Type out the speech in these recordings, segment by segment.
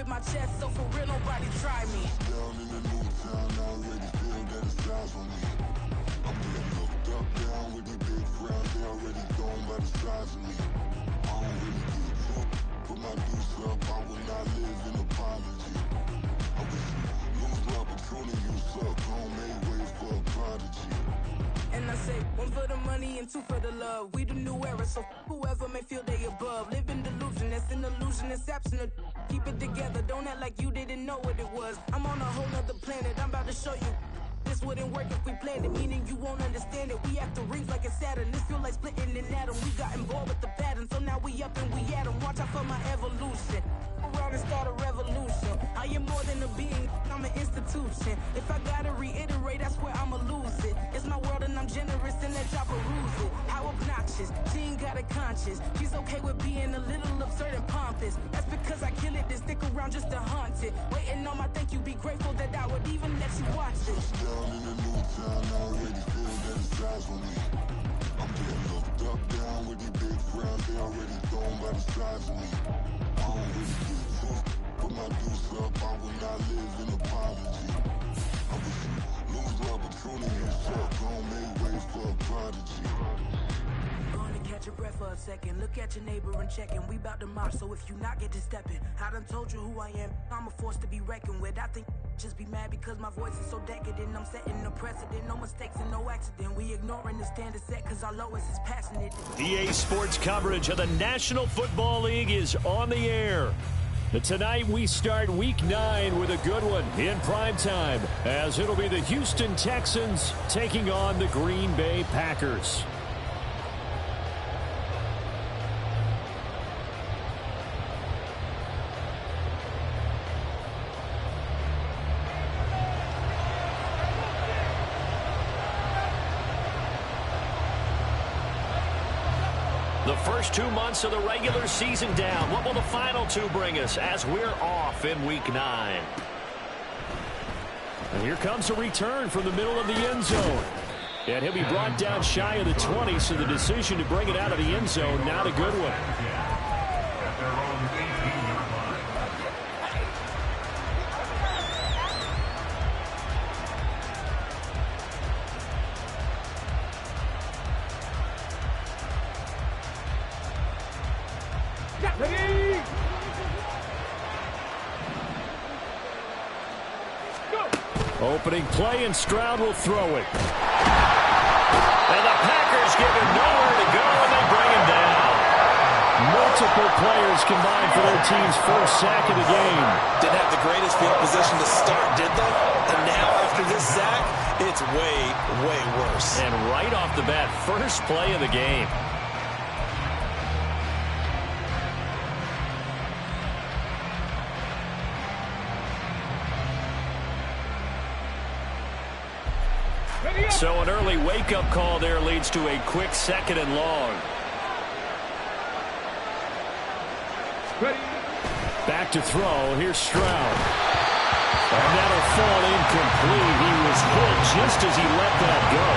with my chest, so for real, nobody try me. Down in the new town, I already feel that it's eyes on me. I'm getting looked up, down with these big crowds, they already gone by the size of me. I don't really give a fuck, put my deuce up, I will not live in apology. I wish you lose the opportunity, you suck, home made way for a prodigy. And I say, one for the money and two for the love. We the new era, so whoever may feel they above. Live in delusion, that's an illusion, it's absent. Keep it together, don't act like you didn't know what it was. I'm on a whole nother planet, I'm about to show you. This wouldn't work if we planned it, meaning you won't understand it. We have to rings like a Saturn, this feel like splitting an atom. We got involved with the pattern, so now we up and we at 'em. Watch out for my evolution. Around and start a revolution. I am more than a being, I'm an institution. If I gotta reiterate, I swear I'ma lose it. It's my world and I'm generous and let y'all peruse it. How obnoxious, she ain't got a conscience. She's okay with being a little absurd and pompous. That's because I kill it, then stick around just to haunt it. Waiting on my thank you, be grateful that I would even let you watch this. Down in the new town, I already feel that it's eyes on me. I'm getting looked up, down with these big crowds, they already gone by the size of me. I don't really give a fuck, put my deuce up, I will not live in apology. I wish you lose the opportunity, you suck, home made way for a prodigy. Gonna catch your breath for a second. Look at your neighbor and check in. We bout to march, so if you not get to stepping, I done told you who I am. I'm a force to be reckoned with. I think just be mad because my voice is so decadent. I'm setting the precedent, no mistakes and no accident. We ignoring the standard set cause our lowest is passionate. EA Sports coverage of the National Football League is on the air. Tonight we start Week 9 with a good one in primetime, as it'll be the Houston Texans taking on the Green Bay Packers. The first 2 months of the regular season down. What will the final 2 bring us as we're off in Week 9? And here comes a return from the middle of the end zone. And he'll be brought down shy of the 20, so the decision to bring it out of the end zone, not a good one. Opening play, and Stroud will throw it. And the Packers give him nowhere to go, and they bring him down. Multiple players combined for their team's first sack of the game. Didn't have the greatest field position to start, did they? And now after this sack, it's way, way worse. And right off the bat, first play of the game. So an early wake-up call there leads to a quick 2nd and long. Back to throw. Here's Stroud. And that'll fall incomplete. He was hit just as he let that go.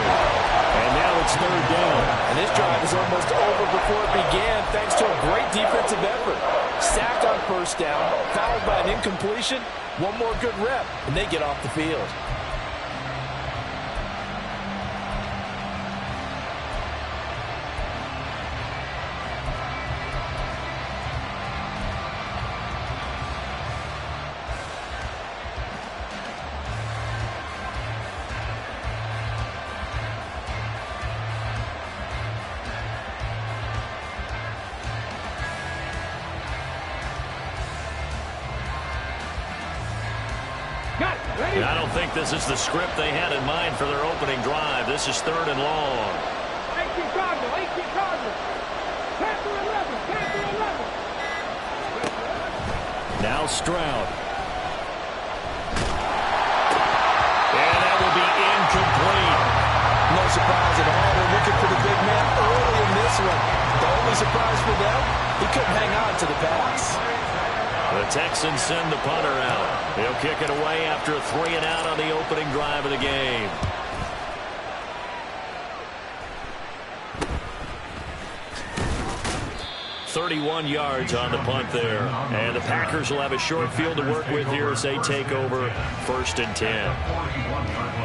And now it's 3rd down. And this drive is almost over before it began thanks to a great defensive effort. Sacked on 1st down, followed by an incompletion. One more good rep, and they get off the field. I don't think this is the script they had in mind for their opening drive. This is 3rd and long. 18 Cardinal, 18 Cardinal. Panther 11, Panther 11. Now Stroud. And that will be incomplete. No surprise at all. They're looking for the big man early in this one. The only surprise for them, he couldn't hang on to the pass. The Texans send the punter out. He'll kick it away after a 3-and-out on the opening drive of the game. 31 yards on the punt there. And the Packers will have a short field to work with here as they take over 1st and 10.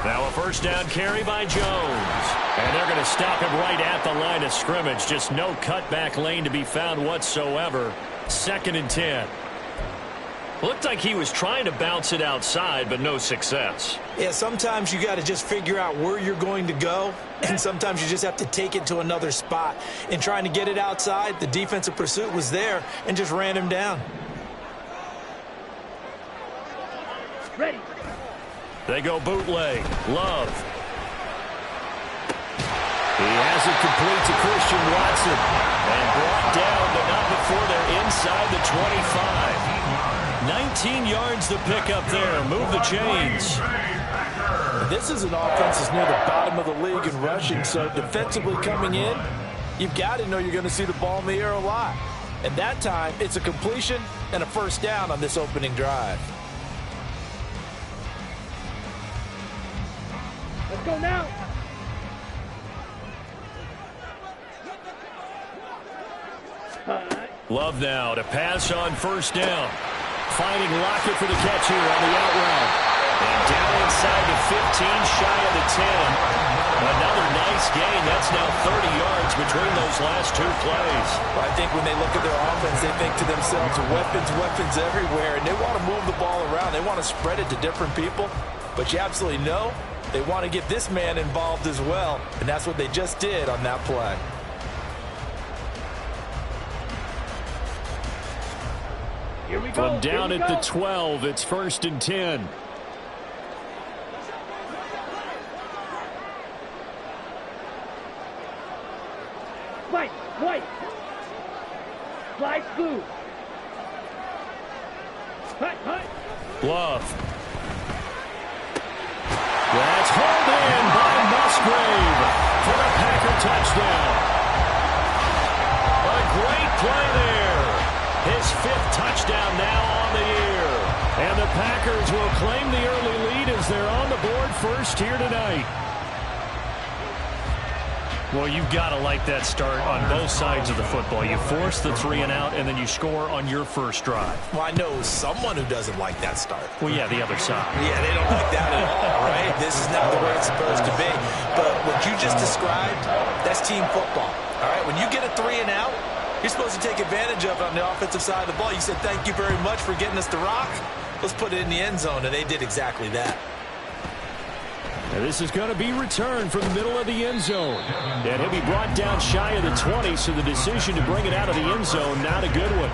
Now a first down carry by Jones. And they're going to stop him right at the line of scrimmage. Just no cutback lane to be found whatsoever. 2nd and 10. Looked like he was trying to bounce it outside, but no success. Yeah, sometimes you got to just figure out where you're going to go, and sometimes you just have to take it to another spot. In trying to get it outside, the defensive pursuit was there and just ran him down. Ready. They go bootleg. Love. He has it complete to Christian Watson. And brought down, but not before they're inside the 25. 19 yards to pick up there. Move the chains. This is an offense that's near the bottom of the league in rushing, so defensively coming in, you've got to know you're going to see the ball in the air a lot. And that time, it's a completion and a first down on this opening drive. Let's go now. Love now to pass on first down. Finding Lockett for the catch here on the out route. And down inside the 15, shy of the 10. Another nice gain. That's now 30 yards between those last two plays. Well, I think when they look at their offense, they think to themselves, weapons everywhere, and they want to move the ball around. They want to spread it to different people. But you absolutely know they want to get this man involved as well, and that's what they just did on that play. Here we go. From down at the 12, it's 1st and 10. White. Slide blue. Hut. Love. That's hauled in by Musgrave for a Packer touchdown. A great play there. His 5th touchdown now on the year. And the Packers will claim the early lead as they're on the board first here tonight. Well, you've got to like that start on both sides of the football. You force the 3 and out, and then you score on your first drive. Well, I know someone who doesn't like that start. Well, yeah, the other side. Yeah, they don't like that at all, right? This is not the way it's supposed to be. But what you just described, that's team football, all right? When you get a 3 and out, you're supposed to take advantage of it on the offensive side of the ball. You said, thank you very much for getting us the rock. Let's put it in the end zone, and they did exactly that. And this is going to be returned from the middle of the end zone. And he'll be brought down shy of the 20, so the decision to bring it out of the end zone, not a good one.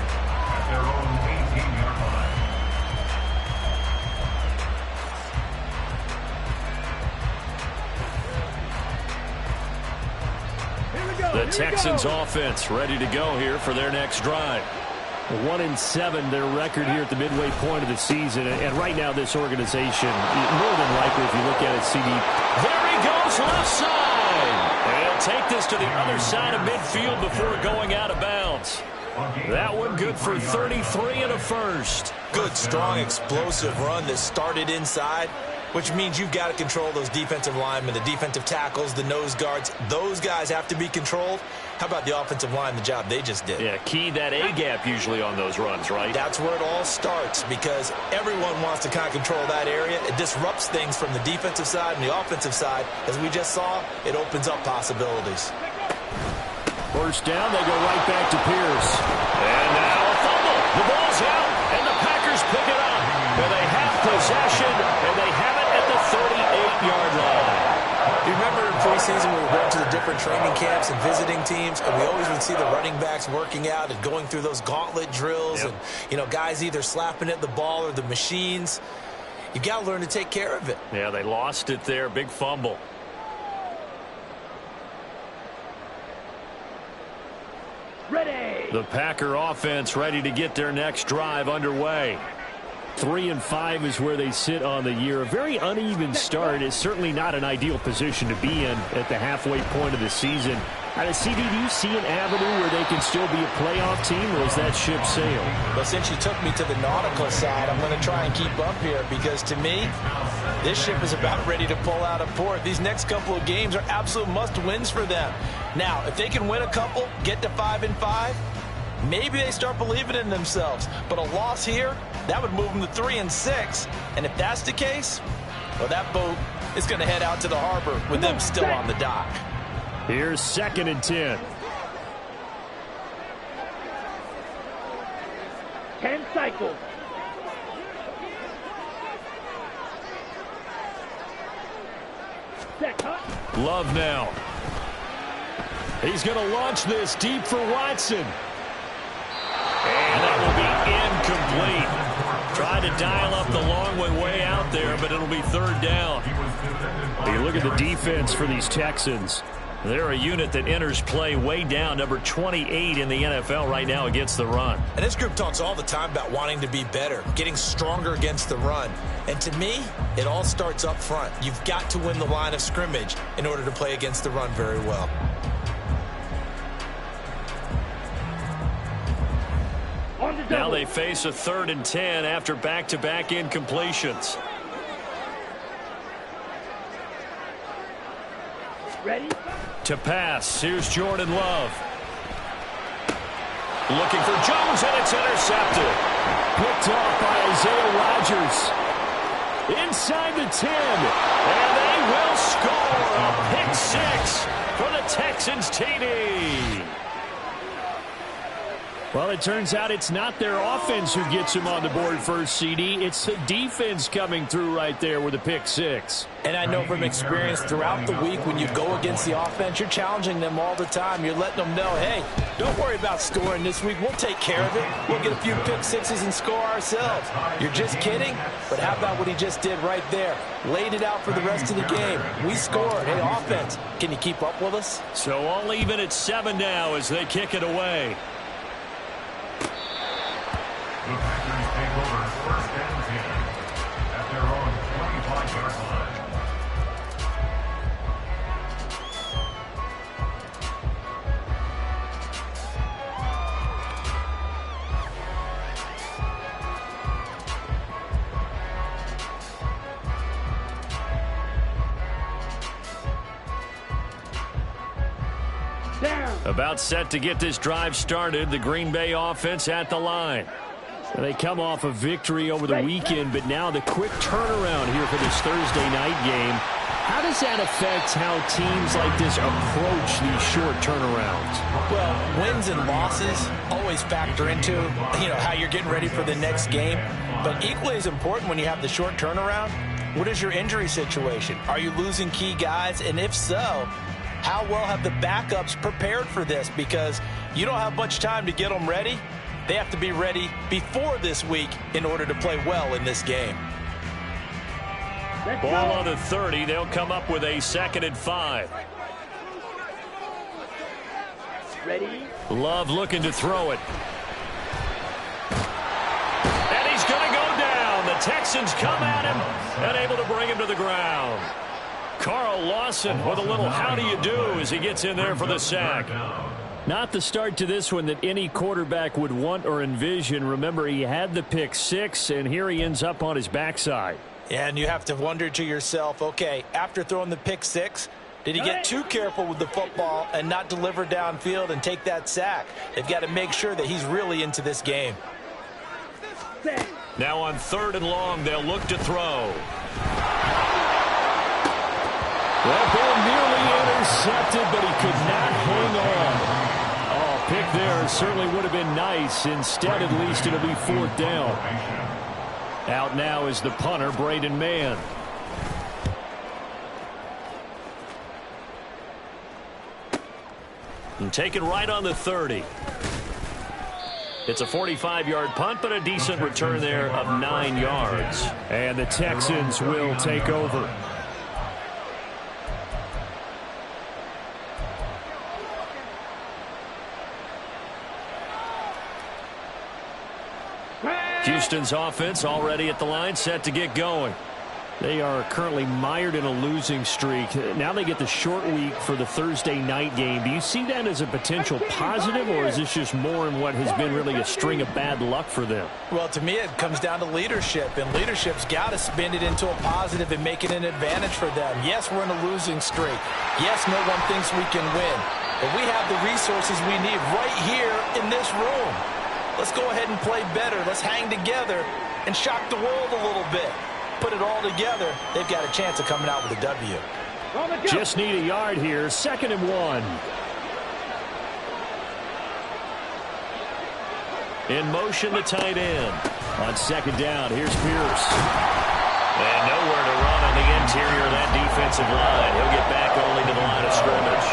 The Texans offense ready to go here for their next drive. 1-7 their record here at the midway point of the season. And right now this organization, more than likely if you look at it, CD, there he goes left side. And he'll take this to the other side of midfield before going out of bounds. That one good for 33 and a first. Good, strong, explosive run that started inside, which means you've got to control those defensive linemen, the defensive tackles, the nose guards. Those guys have to be controlled. How about the offensive line, the job they just did? Yeah, key that A-gap usually on those runs, right? That's where it all starts because everyone wants to kind of control that area. It disrupts things from the defensive side and the offensive side. As we just saw, it opens up possibilities. First down, they go right back to Pierce. And now a fumble. The ball's out, and the Packers pick it up. Well, they have possession, and they have it at the 38-yard line. You remember in preseason we were going to the different training camps and visiting teams, and we always would see the running backs working out and going through those gauntlet drills, and, you know, guys either slapping at the ball or the machines. You got to learn to take care of it. Yeah, they lost it there. Big fumble. Ready. The Packer offense ready to get their next drive underway. 3-5 is where they sit on the year. A very uneven start is certainly not an ideal position to be in at the halfway point of the season. CD, do you see an avenue where they can still be a playoff team, or is that ship sailed? Well, since you took me to the nautical side, I'm going to try and keep up here because, to me, this ship is about ready to pull out of port. These next couple of games are absolute must-wins for them. Now, if they can win a couple, get to 5-5, maybe they start believing in themselves. But a loss here, that would move them to 3-6. And if that's the case, well, that boat is going to head out to the harbor with them still on the dock. Here's 2nd and 10. 10 cycles. Set, cut. Love now. He's going to launch this deep for Watson. And that will be incomplete. Tried to dial up the long way out there, but it'll be 3rd down. You look at the defense for these Texans. They're a unit that enters play way down, number 28 in the NFL right now against the run. And this group talks all the time about wanting to be better, getting stronger against the run. And to me, it all starts up front. You've got to win the line of scrimmage in order to play against the run very well. Now they face a 3rd and 10 after back-to-back incompletions. Ready? To pass, here's Jordan Love. Looking for Jones, and it's intercepted. Picked off by Isaiah Rodgers. Inside the 10, and they will score a pick 6 for the Texans TD. Well, it turns out it's not their offense who gets them on the board first, CD. It's the defense coming through right there with a pick 6. And I know from experience throughout the week when you go against the offense, you're challenging them all the time. You're letting them know, hey, don't worry about scoring this week. We'll take care of it. We'll get a few pick 6s and score ourselves. You're just kidding? But how about what he just did right there? Laid it out for the rest of the game. We scored. Hey, offense, can you keep up with us? So all even at 7 now as they kick it away. The Packers take over 1st and 10 at their own 25-yard line. Down. About set to get this drive started, the Green Bay offense at the line. They come off a victory over the weekend, but now the quick turnaround here for this Thursday night game. How does that affect how teams like this approach these short turnarounds? Well, wins and losses always factor into, how you're getting ready for the next game. But equally as important when you have the short turnaround, what is your injury situation? Are you losing key guys? And if so, how well have the backups prepared for this? Because you don't have much time to get them ready. They have to be ready before this week in order to play well in this game. Ball on the 30. They'll come up with a 2nd and 5. Ready? Love looking to throw it. And he's going to go down. The Texans come at him and able to bring him to the ground. Carl Lawson with a little how do you do as he gets in there for the sack. Not the start to this one that any quarterback would want or envision. Remember, he had the pick 6, and here he ends up on his backside. Yeah, and you have to wonder to yourself, okay, after throwing the pick 6, did he get too careful with the football and not deliver downfield and take that sack? They've got to make sure that he's really into this game. Now on 3rd and long, they'll look to throw. That ball nearly intercepted, but he could not hang on. Oh, pick there certainly would have been nice. Instead, at least it'll be 4th down. Out now is the punter, Braden Mann. And taken right on the 30. It's a 45-yard punt, but a decent return there of 9 yards. And the Texans will take over. Houston's offense already at the line, set to get going. They are currently mired in a losing streak. Now they get the short week for the Thursday night game. Do you see that as a potential positive, or is this just more in what has been really a string of bad luck for them? Well, to me, it comes down to leadership, and leadership's got to spin it into a positive and make it an advantage for them. Yes, we're in a losing streak. Yes, no one thinks we can win, but we have the resources we need right here in this room. Let's go ahead and play better. Let's hang together and shock the world a little bit. Put it all together, they've got a chance of coming out with a W. Just need a yard here, 2nd and 1. In motion, the tight end. On 2nd down, here's Pierce. And nowhere to run on the interior of that defensive line. He'll get back only to the line of scrimmage.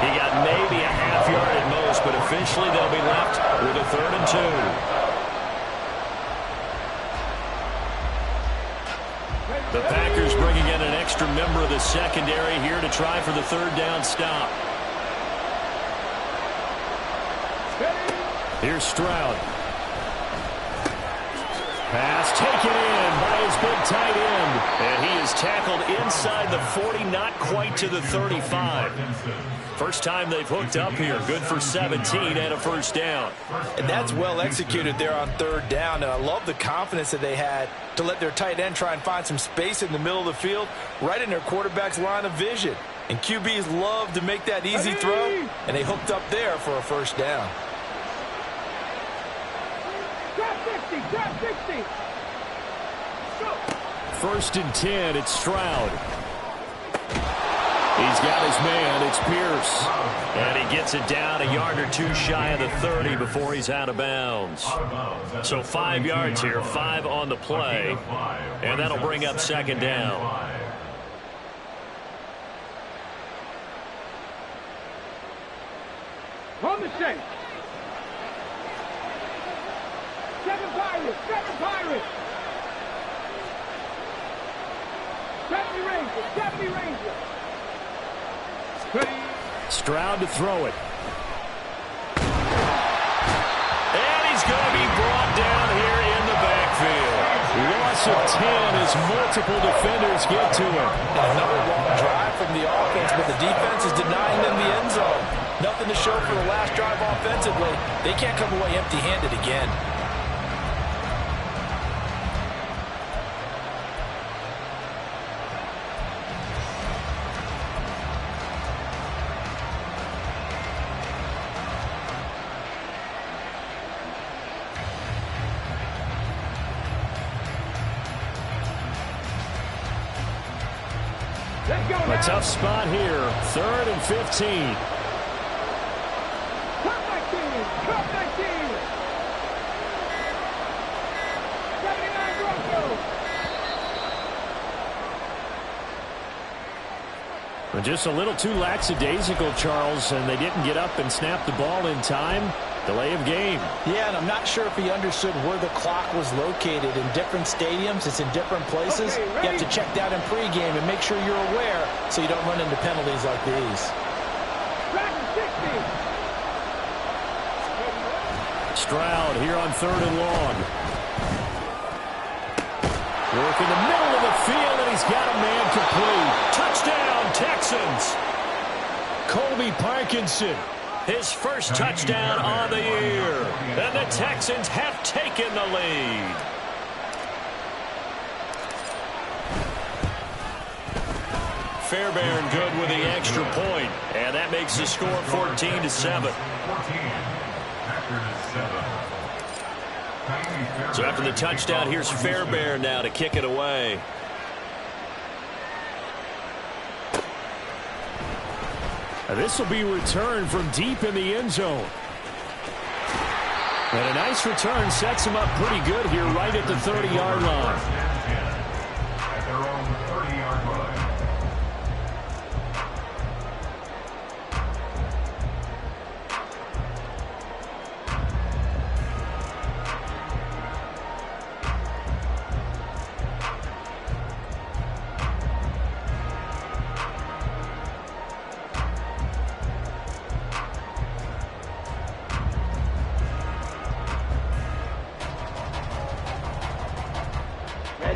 He got maybe a half yard at most, but officially they'll be left with a 3rd and 2. The Packers bringing in an extra member of the secondary here to try for the 3rd down stop. Here's Stroud. Pass taken in by his big tight end. And he is tackled inside the 40, not quite to the 35. First time they've hooked up here. Good for 17 and a 1st down. And that's well executed there on 3rd down. And I love the confidence that they had to let their tight end try and find some space in the middle of the field, right in their quarterback's line of vision. And QBs love to make that easy throw, and they hooked up there for a 1st down. Drop 60. Go. 1st and 10, it's Stroud. He's got his man, it's Pierce. And he gets it down a yard or 2 shy of the 30 before he's out of bounds. So 5 yards here, 5 on the play. And that'll bring up 2nd down. On the shape. 7 Pirates. 7 Pirates. 70 Rangers. 70 Rangers. Stroud to throw it. And he's going to be brought down here in the backfield. Loss of 10 as multiple defenders get to him. Another long drive from the offense, but the defense is denying them the end zone. Nothing to show for the last drive offensively. They can't come away empty-handed again. A tough spot here. 3rd and 15. Come back in. 79 Broncos. Just a little too lackadaisical, Charles, and they didn't get up and snap the ball in time. Delay of game. Yeah, and I'm not sure if he understood where the clock was located. In different stadiums, it's in different places. Okay, you have to check that in pregame and make sure you're aware so you don't run into penalties like these. Dragon 60. Stroud here on 3rd and long. Work in the middle of the field, and he's got a man complete. Touchdown, Texans. Colby Parkinson. His first touchdown on the year. And the Texans have taken the lead. Fairbairn good with the extra point. And that makes the score 14-7. So after the touchdown, here's Fairbairn now to kick it away. This will be returned from deep in the end zone. And a nice return sets him up pretty good here right at the 30-yard line. At their own 30-yard line.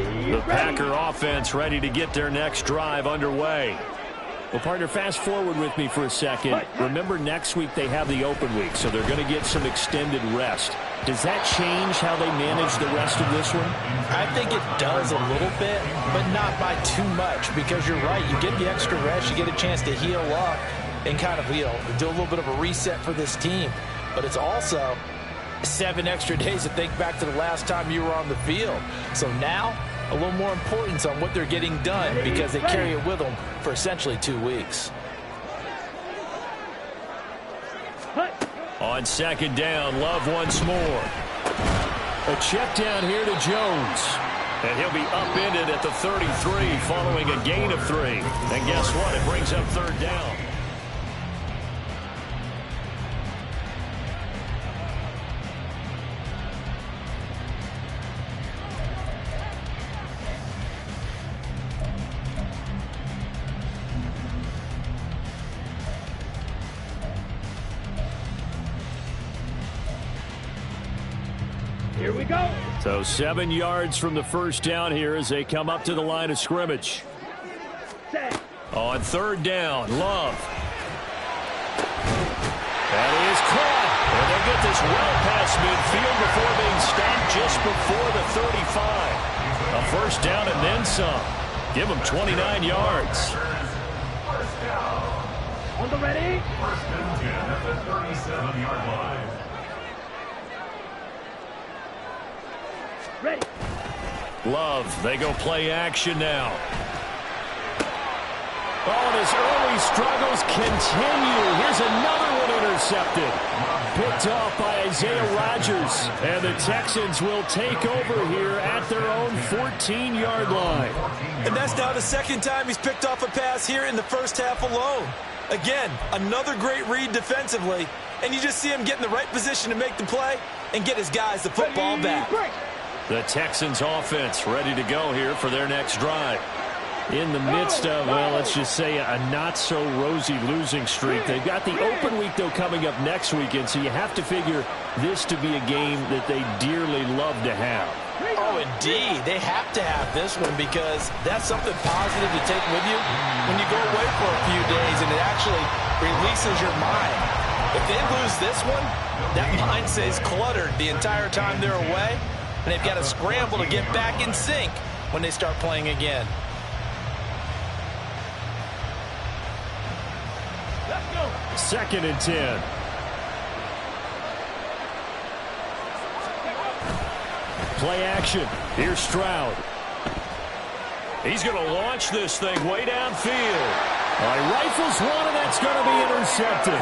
The Packer offense ready to get their next drive underway. Well, partner, fast forward with me for a second. Remember, next week they have the open week, so they're going to get some extended rest. Does that change how they manage the rest of this one? I think it does a little bit, but not by too much, because you're right. You get the extra rest, you get a chance to heal up and kind of, do a little bit of a reset for this team. But it's also 7 extra days to think back to the last time you were on the field. So now, a little more importance on what they're getting done, because they carry it with them for essentially 2 weeks. On second down, Love once more. A check down here to Jones. And he'll be upended at the 33 following a gain of 3. And guess what? It brings up third down. Here we go. So 7 yards from the first down here as they come up to the line of scrimmage. Set. On third down, Love. That is caught. And they'll get this well past midfield before being stopped just before the 35. A first down and then some. Give them 29 yards. On the ready. First and 10 at the 37-yard line. Ready. Love, they go play action now. Oh, and his early struggles continue. Here's another one intercepted. Picked off by Isaiah Rodgers. And the Texans will take over here at their own 14-yard line. And that's now the second time he's picked off a pass here in the first half alone. Again, another great read defensively. And you just see him get in the right position to make the play and get his guys the football back. The Texans offense ready to go here for their next drive. In the midst of, well, let's just say a not-so-rosy losing streak. They've got the open week, though, coming up next weekend, so you have to figure this to be a game that they dearly love to have. Oh, indeed. They have to have this one, because that's something positive to take with you when you go away for a few days, and it actually releases your mind. If they lose this one, that mind stays cluttered the entire time they're away, and they've got to scramble to get back in sync when they start playing again. Second and 10. Play action. Here's Stroud. He's going to launch this thing way downfield. He rifles one, and that's going to be intercepted.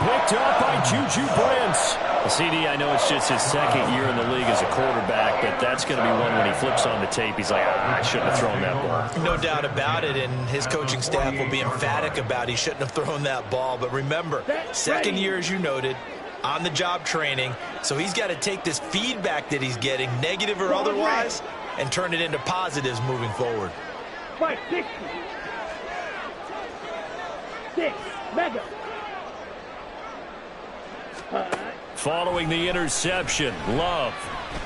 Picked up by Juju Brents. CD, I know it's just his second year in the league as a quarterback, but that's going to be one when he flips on the tape. He's like, I shouldn't have thrown that ball. No doubt about it, and his coaching staff will be emphatic about he shouldn't have thrown that ball. But remember, second year, as you noted, on-the-job training, so he's got to take this feedback that he's getting, negative or otherwise, and turn it into positives moving forward. 560. 6 mega. Following the interception, Love.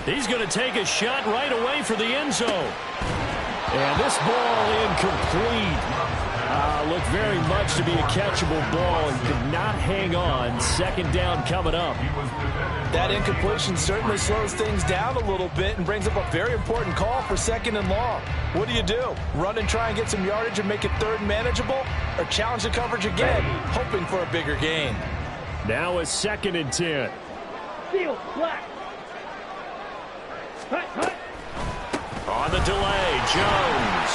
He's going to take a shot right away for the end zone. And this ball incomplete. Looked very much to be a catchable ball and could not hang on. Second down coming up. That incompletion certainly slows things down a little bit and brings up a very important call for second and long. What do? Run and try and get some yardage and make it third and manageable? Or challenge the coverage again, hoping for a bigger gain? Now a second and 10. Field black. Hut. On the delay, Jones.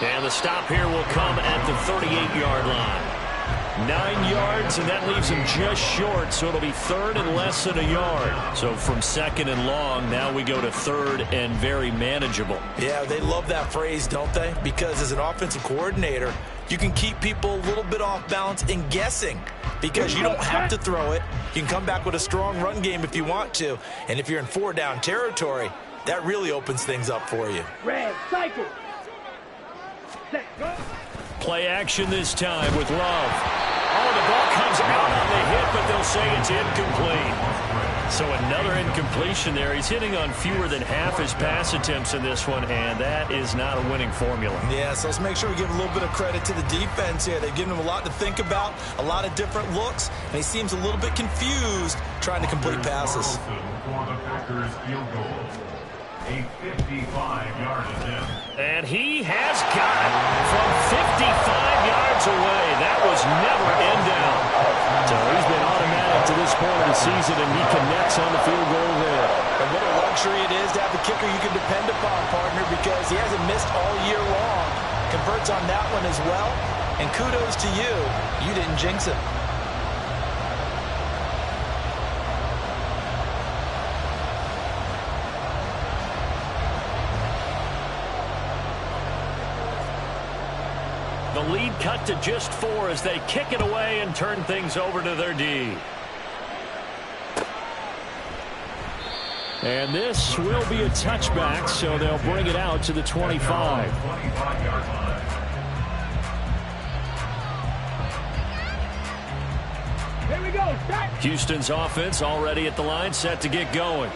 And the stop here will come at the 38-yard line. 9 yards, and that leaves him just short, so it'll be third and less than a yard. So from second and long, now we go to third and very manageable. Yeah, they love that phrase, don't they? Because as an offensive coordinator, you can keep people a little bit off balance and guessing, because you don't have to throw it. You can come back with a strong run game if you want to. And if you're in 4-down territory, that really opens things up for you. Red cycle. Set, go. Play action this time with Love. Oh, the ball comes out on the hit, but they'll say it's incomplete. So another incompletion there. He's hitting on fewer than half his pass attempts in this one, and that is not a winning formula. Yeah, so let's make sure we give a little bit of credit to the defense here. They've given him a lot to think about, a lot of different looks, and he seems a little bit confused trying to complete passes. For the Packers field goal. A 55-yard attempt. And he has got it from 55 yards away. That was never in down. So he's been automatic to this point of the season, and he connects on the field goal there. And what a luxury it is to have a kicker you can depend upon, partner, because he hasn't missed all year long. Converts on that one as well. And kudos to you. You didn't jinx it. The lead cut to just 4 as they kick it away and turn things over to their D. And this will be a touchback, so they'll bring it out to the 25. Here we go. Start. Houston's offense already at the line, set to get going.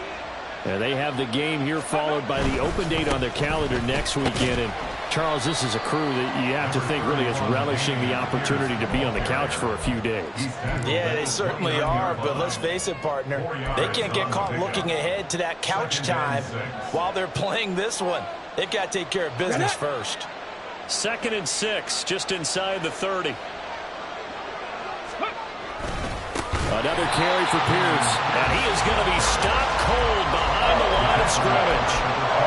And they have the game here followed by the open date on their calendar next weekend. And Charles, this is a crew that you have to think really is relishing the opportunity to be on the couch for a few days. Yeah, they certainly are, but let's face it, partner. They can't get caught looking ahead to that couch time while they're playing this one. They've got to take care of business first. 2nd and 6, just inside the 30. Another carry for Pierce, and he is going to be stopped cold behind the line of scrimmage.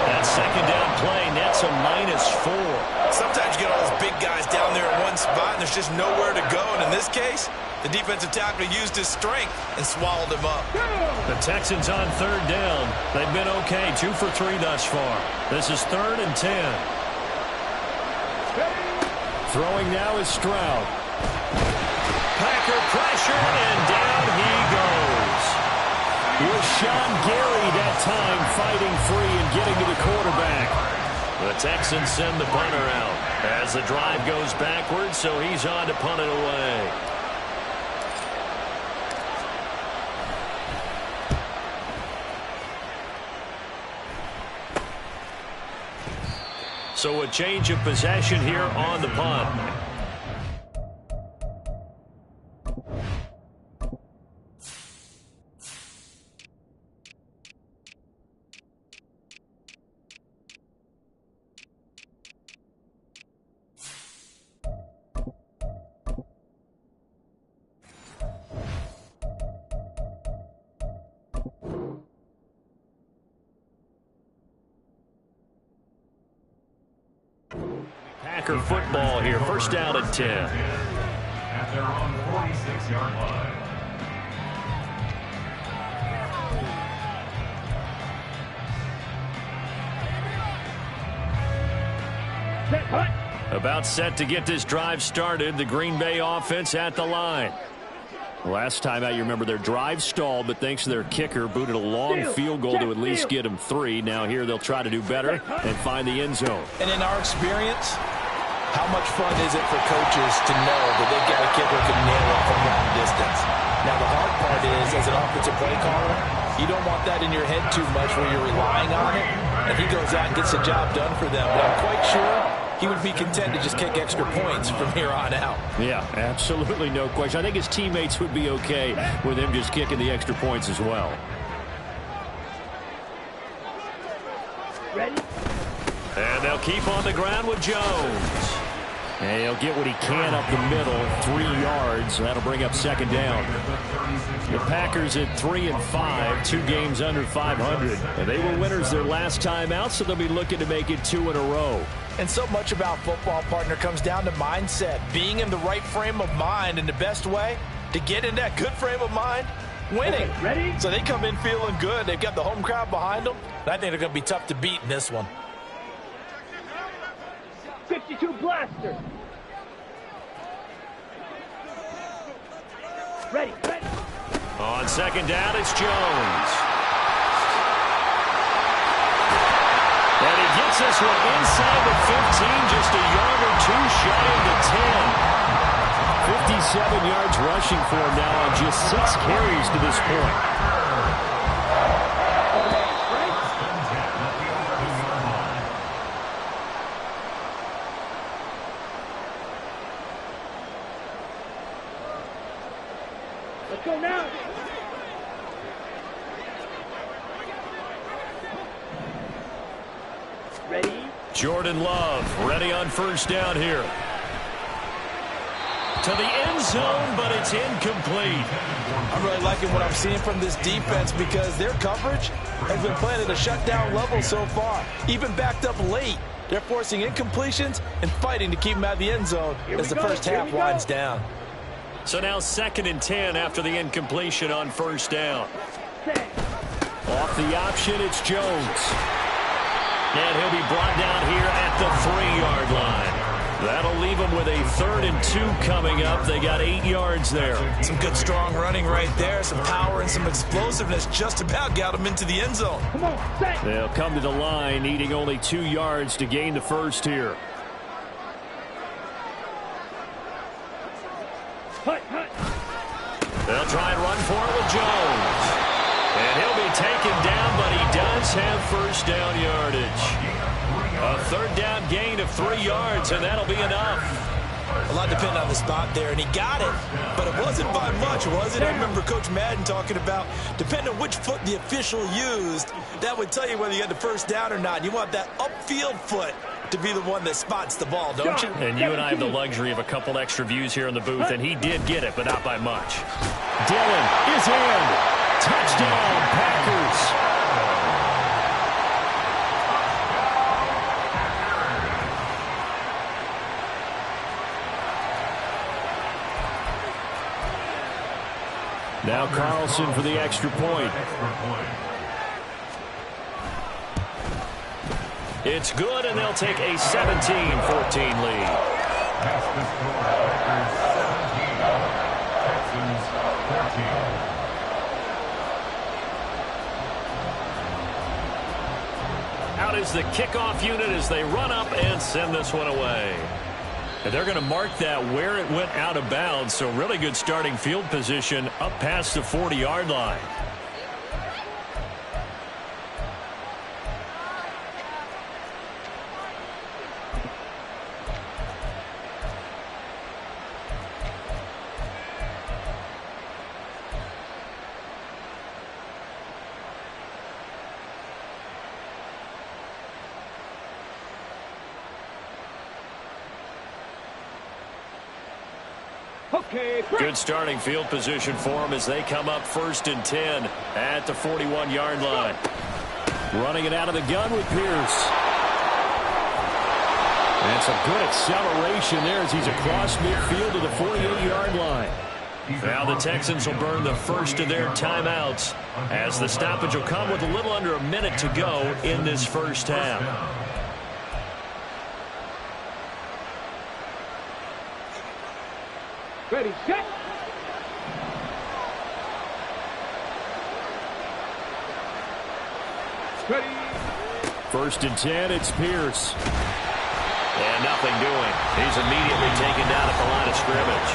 That 2nd down play nets a -4. Sometimes you get all those big guys down there in one spot, and there's just nowhere to go. And in this case, the defensive tackle used his strength and swallowed him up. The Texans on 3rd down. They've been okay, 2 for 3 thus far. This is 3rd and 10. Throwing now is Stroud. Packer pressure, and down he goes. With Sean Gary that time fighting free and getting to the quarterback. The Texans send the punter out as the drive goes backwards, so he's on to punt it away. So a change of possession here on the punt. Packer football here, 1st down and 10. At their own 46-yard line. About set to get this drive started. The Green Bay offense at the line. Last time out, you remember their drive stalled, but thanks to their kicker, booted a long field goal to at least get them 3. Now here they'll try to do better and find the end zone. And in our experience, how much fun is it for coaches to know that they've got a kicker who can nail it from long distance? Now the hard part is, as an offensive play caller, you don't want that in your head too much where you're relying on it, and he goes out and gets the job done for them. But I'm quite sure he would be content to just kick extra points from here on out. Yeah, absolutely no question. I think his teammates would be okay with him just kicking the extra points as well. Ready? And they'll keep on the ground with Jones. And he'll get what he can up the middle, 3 yards. That'll bring up 2nd down. The Packers at 3 and 5, 2 games under 500. And they were winners their last time out, so they'll be looking to make it 2 in a row. And so much about football, partner, comes down to mindset. Being in the right frame of mind, and the best way to get in that good frame of mind, winning. Okay, ready? So they come in feeling good. They've got the home crowd behind them. And I think they're going to be tough to beat in this one. 52 blaster. Ready, ready. On 2nd down, it's Jones. And he gets this one inside the 15, just a yard or 2 shy of the 10. 57 yards rushing for him now on just 6 carries to this point. Let's go now. Ready? Jordan Love ready on first down here. To the end zone, but it's incomplete. I'm really liking what I'm seeing from this defense because their coverage has been playing at a shutdown level so far. Even backed up late, they're forcing incompletions and fighting to keep them out of the end zone as the first half winds down. So now 2nd and 10 after the incompletion on first down. Off the option, it's Jones. And he'll be brought down here at the 3-yard line. That'll leave them with a 3rd and 2 coming up. They got 8 yards there. Some good strong running right there. Some power and some explosiveness just about got them into the end zone. Come on, set. They'll come to the line needing only 2 yards to gain the first here. Hut, hut. They'll try and run for it with Jones. And he'll be taken down, but he does have first down yardage. A 3rd down gain of 3 yards, and that'll be enough. A lot depended on the spot there, and he got it, but it wasn't by much, was it? I remember Coach Madden talking about, depending on which foot the official used, that would tell you whether you got the first down or not. You want that upfield foot to be the one that spots the ball, don't you? And you and I have the luxury of a couple extra views here in the booth, and he did get it, but not by much. Dillon is in. Touchdown, Packers. Now Carlson for the extra point. It's good, and they'll take a 17-14 lead. Out is the kickoff unit as they run up and send this one away. And they're going to mark that where it went out of bounds, so really good starting field position up past the 40-yard line. Okay, Good starting field position for them as they come up 1st and 10 at the 41-yard line. Running it out of the gun with Pierce. And some good acceleration there as he's across midfield to the 48-yard line. Now the Texans will burn the first of their timeouts as the stoppage will come with a little under a minute to go in this first half. ready, set. Ready. 1st and 10, it's Pierce. And nothing doing. He's immediately taken down at the line of scrimmage.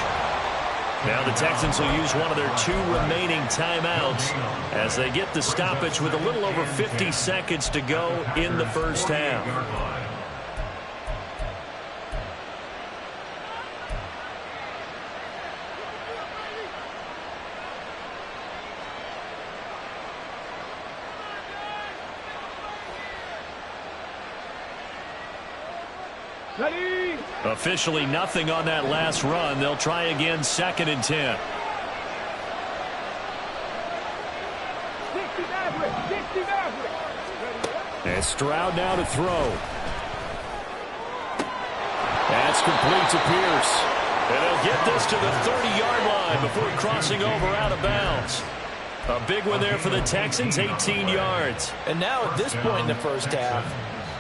Now the Texans will use one of their 2 remaining timeouts as they get the stoppage with a little over 50 seconds to go in the first half. Ready. Officially nothing on that last run. They'll try again 2nd and 10. 60 Maverick. And Stroud now to throw. That's complete to Pierce. And they'll get this to the 30-yard line before crossing over out of bounds. A big one there for the Texans, 18 yards. And now at this point in the first half,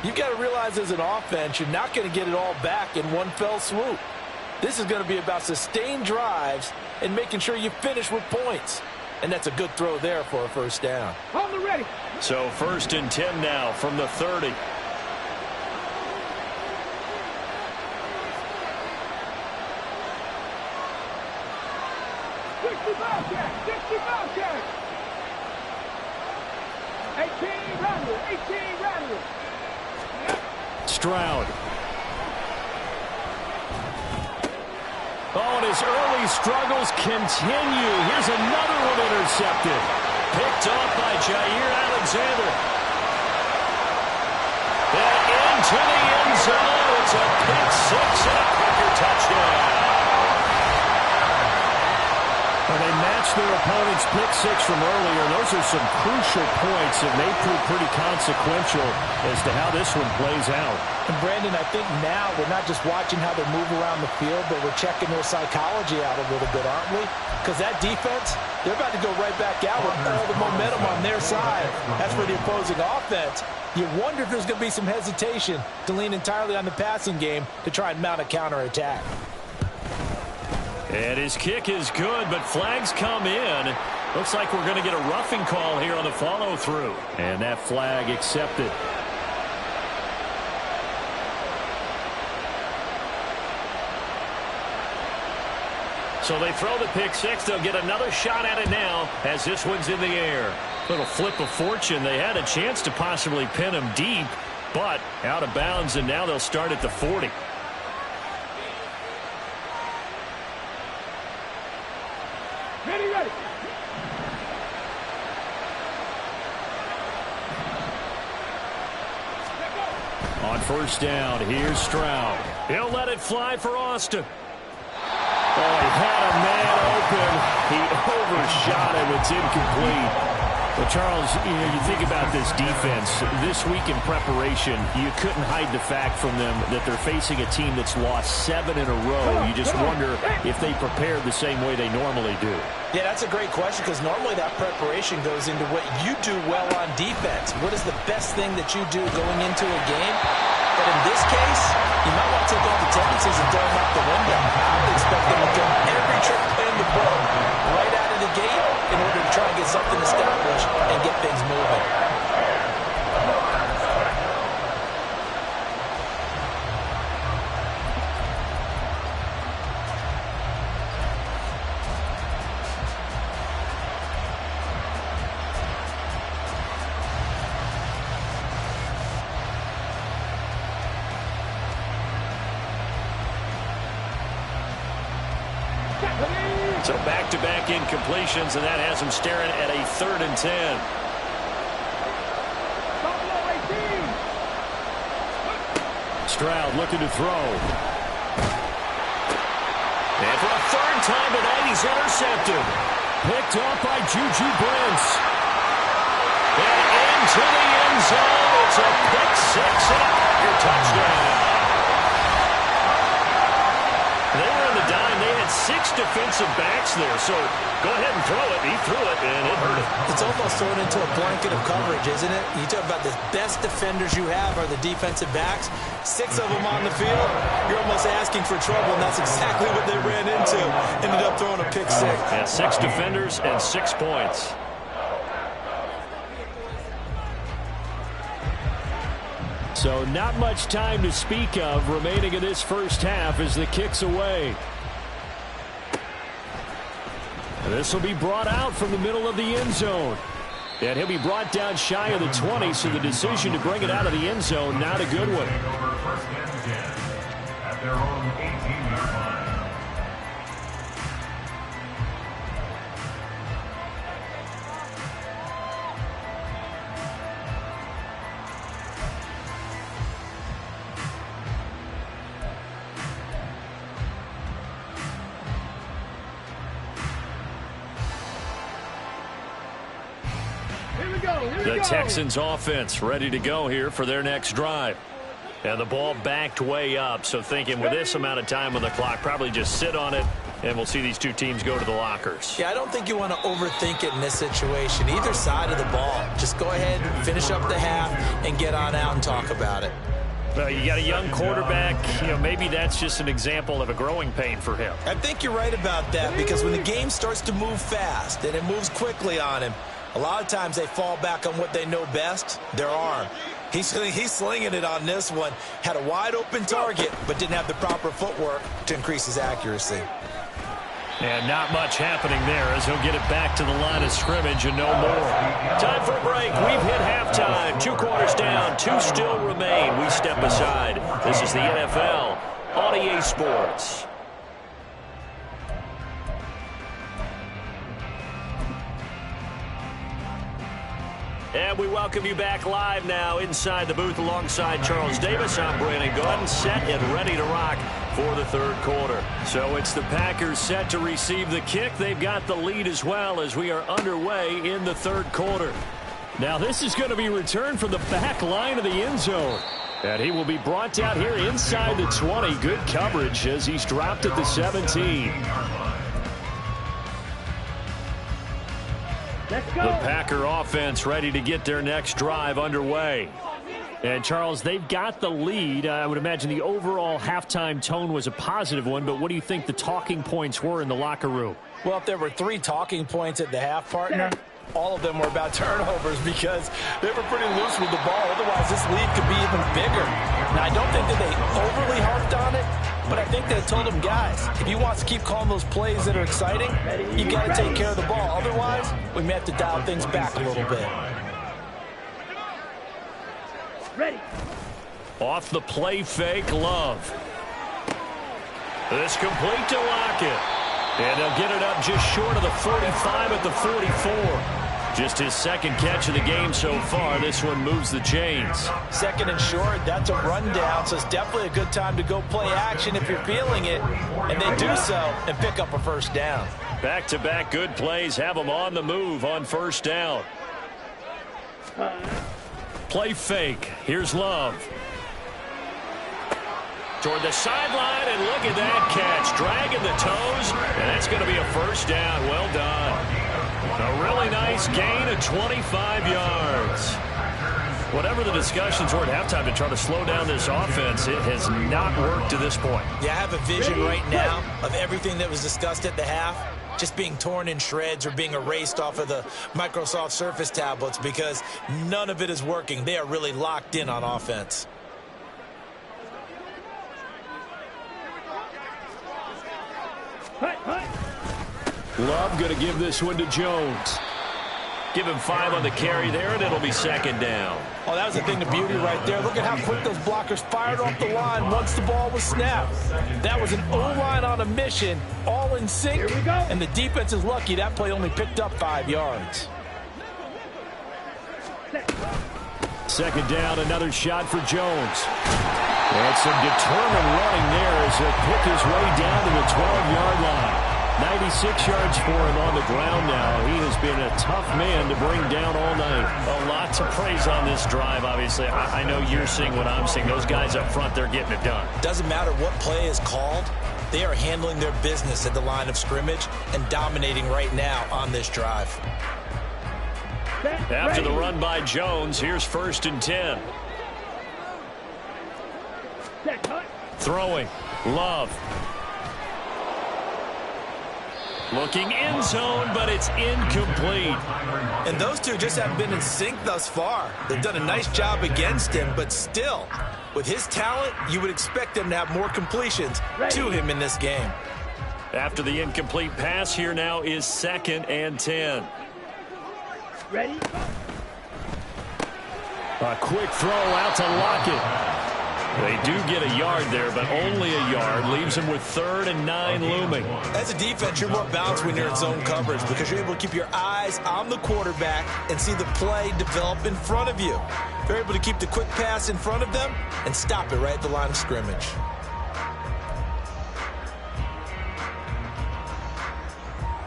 you've got to realize as an offense, you're not going to get it all back in one fell swoop. This is going to be about sustained drives and making sure you finish with points. And that's a good throw there for a first down. On the ready. So 1st and 10 now from the 30. Bobcat. 18 Rattler. Stroud. Oh, and his early struggles continue. Here's another one intercepted. Picked off by Jair Alexander. And into the end zone. It's a pick six and a Packer touchdown. Well, they matched their opponent's pick six from earlier. Those are some crucial points that may prove pretty consequential as to how this one plays out. And Brandon, I think now we're not just watching how they move around the field, but we're checking their psychology out a little bit, aren't we? Because that defense, they're about to go right back out with all the momentum on their side. That's for the opposing offense. You wonder if there's going to be some hesitation to lean entirely on the passing game to try and mount a counterattack. And his kick is good, but flags come in. Looks like we're going to get a roughing call here on the follow-through. And that flag accepted. So they throw the pick six. They'll get another shot at it now as this one's in the air. Little flip of fortune. They had a chance to possibly pin him deep, but out of bounds, and now they'll start at the 40. Ready. On first down, here's Stroud. He'll let it fly for Austin. Oh, he had a man open. He overshot him. It's incomplete. Well, Charles, you think about this defense. This week in preparation, you couldn't hide the fact from them that they're facing a team that's lost 7 in a row. You just wonder if they prepared the same way they normally do. Yeah, that's a great question because normally that preparation goes into what you do well on defense. What is the best thing that you do going into a game? But in this case, you might want to take all the tendencies and throw them out the window. I would expect them to throw every trick in the book right out of the gate in order to try and get something established and get things moving. So back-to-back incompletions, and that has him staring at a 3rd and 10. Stroud looking to throw. And for a 3rd time tonight, he's intercepted. Picked off by Juju Brents. And into the end zone. It's a pick six and a Packer touchdown. They were in the dime. They had 6 defensive backs there, so go ahead and throw it. He threw it, and it hurt him. It's almost thrown into a blanket of coverage, isn't it? You talk about the best defenders you have are the defensive backs. 6 of them on the field. You're almost asking for trouble, and that's exactly what they ran into. Ended up throwing a pick six. Yeah, 6 defenders and 6 points. So not much time to speak of remaining in this first half as the kick's away. And this will be brought out from the middle of the end zone. And he'll be brought down shy of the 20, so the decision to bring it out of the end zone, not a good one. First and 10 at their own 18-yard line. The Texans offense ready to go here for their next drive. And the ball backed way up, so thinking with this amount of time on the clock, probably just sit on it, and we'll see these two teams go to the lockers. Yeah, I don't think you want to overthink it in this situation. Either side of the ball. Just go ahead, finish up the half, and get on out and talk about it. Well, you got a young quarterback. Maybe that's just an example of a growing pain for him. I think you're right about that, because when the game starts to move fast and it moves quickly on him, a lot of times they fall back on what they know best, their arm. He's slinging it on this one. Had a wide open target, but didn't have the proper footwork to increase his accuracy. And not much happening there as he'll get it back to the line of scrimmage and no more. Time for a break. We've hit halftime. 2 quarters down. 2 still remain. We step aside. This is the NFL on EA Sports. And we welcome you back live now inside the booth alongside Charles Davis. I'm Brandon Gunn, set and ready to rock for the third quarter. So it's the Packers set to receive the kick. They've got the lead as well as we are underway in the third quarter. Now this is going to be returned from the back line of the end zone. And he will be brought down here inside the 20. Good coverage as he's dropped at the 17. Let's go. The Packer offense ready to get their next drive underway. And, Charles, they've got the lead. I would imagine the overall halftime tone was a positive one, but what do you think the talking points were in the locker room? Well, if there were 3 talking points at the half, partner, all of them were about turnovers because they were pretty loose with the ball. Otherwise, this lead could be even bigger. Now, I don't think that they overly harped on it, but I think they told them, guys, if you want to keep calling those plays that are exciting, you got to take care of the ball. Otherwise, we may have to dial things back a little bit. Ready. Off the play fake, Love. This complete to Lockett. And they'll get it up just short of the 45 at the 44. Just his second catch of the game so far. This one moves the chains. Second and short, that's a rundown, so it's definitely a good time to go play action if you're feeling it. And they do so and pick up a first down. Back-to-back good plays have them on the move on first down. Play fake. Here's Love. Toward the sideline, and look at that catch. Dragging the toes, and that's going to be a first down. Well done. A really nice gain of 25 yards. Whatever the discussions were at halftime to try to slow down this offense, it has not worked to this point. Yeah, I have a vision right now of everything that was discussed at the half just being torn in shreds or being erased off of the Microsoft Surface tablets because none of it is working. They are really locked in on offense. Love going to give this one to Jones. Give him 5 on the carry there, and it'll be second down. Oh, that was a thing of beauty right there. Look at how quick those blockers fired off the line once the ball was snapped. That was an O-line on a mission, all in sync. Here we go. And the defense is lucky that play only picked up 5 yards. Second down, another shot for Jones. And some determined running there as he'll pick his way down to the 12-yard line. 96 yards for him on the ground now. He has been a tough man to bring down all night. A lot to praise on this drive, obviously. I know you're seeing what I'm seeing. Those guys up front, they're getting it done. Doesn't matter what play is called. They are handling their business at the line of scrimmage and dominating right now on this drive. After the run by Jones, here's 1st and 10. Throwing. Love. Looking end zone, but it's incomplete. And those two just haven't been in sync thus far. They've done a nice job against him, but still, with his talent, you would expect them to have more completions to him in this game. After the incomplete pass, here now is 2nd and 10. Ready? A quick throw out to Lockett. They do get a yard there, but only a yard. Leaves them with 3rd and 9 looming. As a defense, you're more balanced when you're in zone coverage because you're able to keep your eyes on the quarterback and see the play develop in front of you. You're able to keep the quick pass in front of them and stop it right at the line of scrimmage.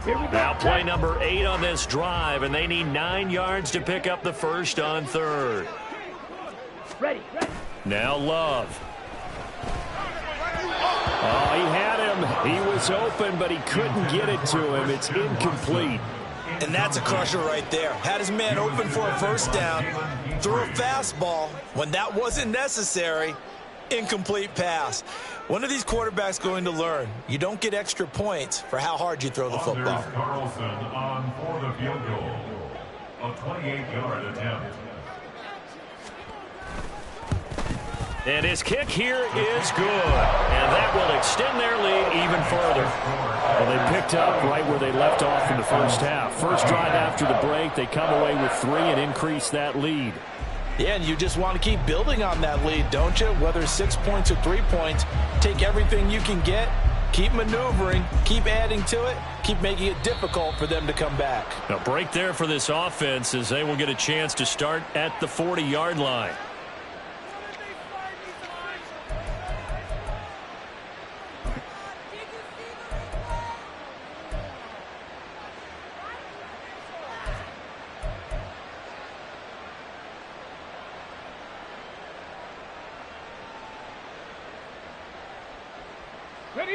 Now play number 8 on this drive, and they need 9 yards to pick up the first on 3rd. Ready. Now Love. Oh, he had him. He was open, but he couldn't get it to him. It's incomplete. And that's a crusher right there. Had his man open for a first down. Threw a fastball when that wasn't necessary. Incomplete pass. One of these quarterbacks going to learn. You don't get extra points for how hard you throw the football. Carlson on for the field goal. A 28-yard attempt. And his kick here is good. And that will extend their lead even further. Well, they picked up right where they left off in the first half. First drive after the break, they come away with 3 and increase that lead. Yeah, and you just want to keep building on that lead, don't you? Whether 6 points or 3 points, take everything you can get Keep maneuvering, keep adding to it, keep making it difficult for them to come back. A break there for this offense as they will get a chance to start at the 40-yard line.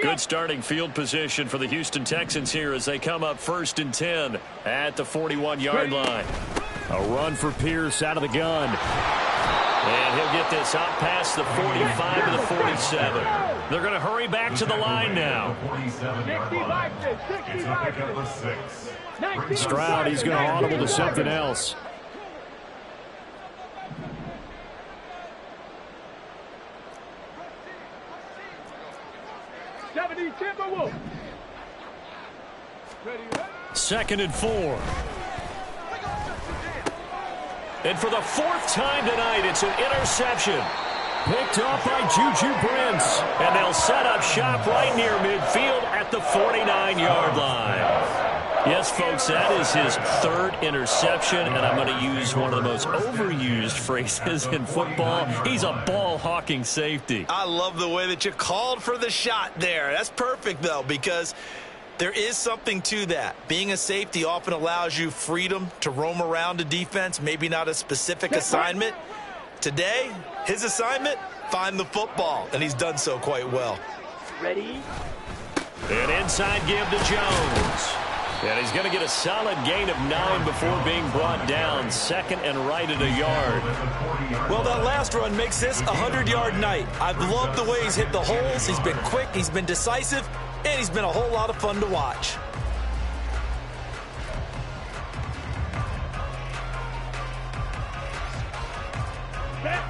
Good starting field position for the Houston Texans here as they come up 1st and 10 at the 41-yard line. A run for Pierce out of the gun. And he'll get this out past the 45 to the 47. They're going to hurry back to the line now. Stroud, he's going to audible to something else. Second and 4. And for the 4th time tonight, it's an interception. Picked off by Juju Brents. And they'll set up shop right near midfield at the 49-yard line. Yes, folks, that is his 3rd interception, and I'm going to use one of the most overused phrases in football. He's a ball-hawking safety. I love the way that you called for the shot there. That's perfect, though, because there is something to that. Being a safety often allows you freedom to roam around a defense, maybe not a specific assignment. Today, his assignment, find the football, and he's done so quite well. Ready? An inside give to Jones. And he's going to get a solid gain of 9 before being brought down. 2nd and right at a yard. Well, that last run makes this a 100-yard night. I've loved the way he's hit the holes. He's been quick, he's been decisive, and he's been a whole lot of fun to watch.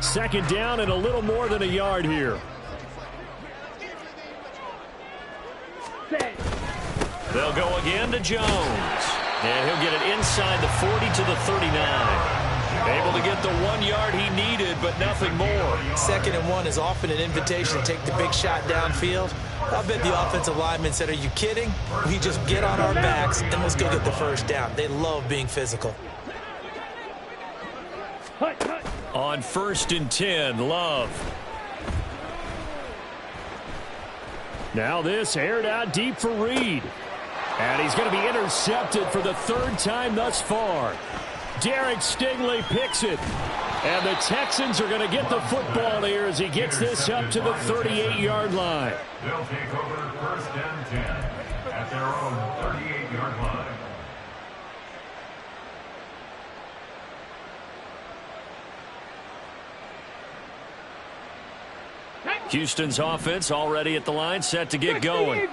Second down and a little more than a yard here. They'll go again to Jones. And he'll get it inside the 40 to the 39. Able to get the 1 yard he needed, but nothing more. 2nd and 1 is often an invitation to take the big shot downfield. I bet the offensive linemen said, are you kidding? We just get on our backs and let's go get the first down. They love being physical. On 1st and 10, Love. Now this aired out deep for Reed. And he's going to be intercepted for the 3rd time thus far. Derek Stingley picks it. And the Texans are going to get the football here as he gets this up to the 38-yard line. They'll take over 1st and 10 at their own 38-yard line. Houston's offense already at the line, set to get going.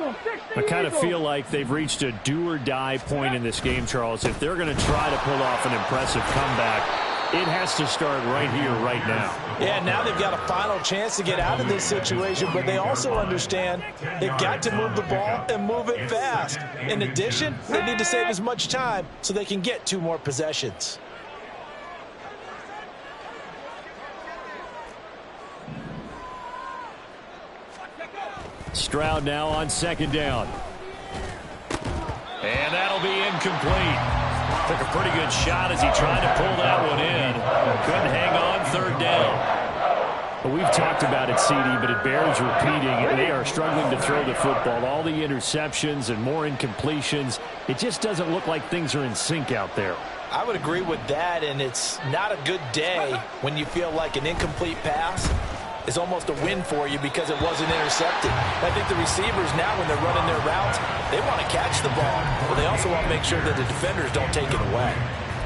I kind of feel like they've reached a do-or-die point in this game, Charles. If they're going to try to pull off an impressive comeback, it has to start right here, right now. Yeah, now they've got a final chance to get out of this situation, but they also understand they've got to move the ball and move it fast. In addition, they need to save as much time so they can get 2 more possessions. Stroud now on 2nd down. And that'll be incomplete. Took a pretty good shot as he tried to pull that one in. Couldn't hang on 3rd down. Well, we've talked about it, CD, but it bears repeating. They are struggling to throw the football. All the interceptions and more incompletions. It just doesn't look like things are in sync out there. I would agree with that, and it's not a good day when you feel like an incomplete pass is almost a win for you because it wasn't intercepted. I think the receivers now, when they're running their routes, they want to catch the ball, but they also want to make sure that the defenders don't take it away.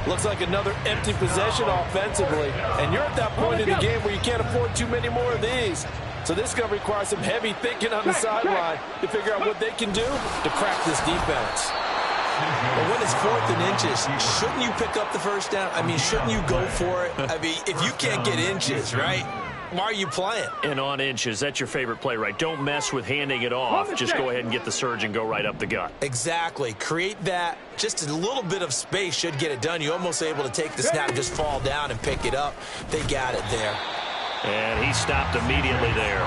Looks like another empty possession offensively, and you're at that point in the game where you can't afford too many more of these. So this is going to require some heavy thinking on the sideline to figure out what they can do to crack this defense. But when it's 4th and inches, shouldn't you pick up the first down? I mean, shouldn't you go for it? I mean, if you can't get inches, right? Why are you playing? And on inches, that's your favorite play, right? Don't mess with handing it off. Just go ahead and get the surge and go right up the gut. Exactly. Create that. Just a little bit of space should get it done. You're almost able to take the snap, just fall down and pick it up. They got it there. And he stopped immediately there.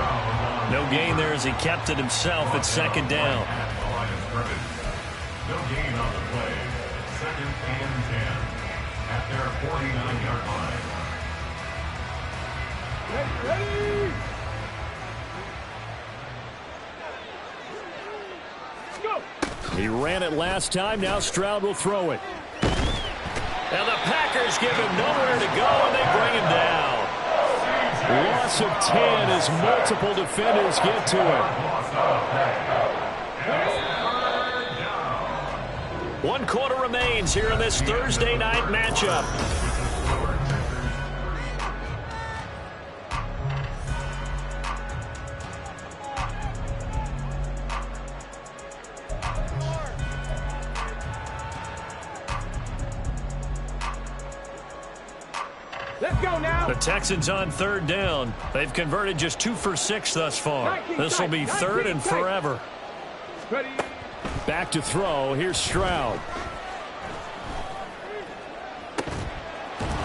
No gain there as he kept it himself at second down. No gain on the play. 2nd and 10 at their 49-yard line. Ready? Go! He ran it last time. Now Stroud will throw it. And the Packers give him nowhere to go, and they bring him down. Loss of 10 as multiple defenders get to him. 1 quarter remains here in this Thursday night matchup. Let's go now. The Texans on 3rd down. They've converted just 2 for 6 thus far. This will be 3rd and forever. Ready? Back to throw. Here's Stroud.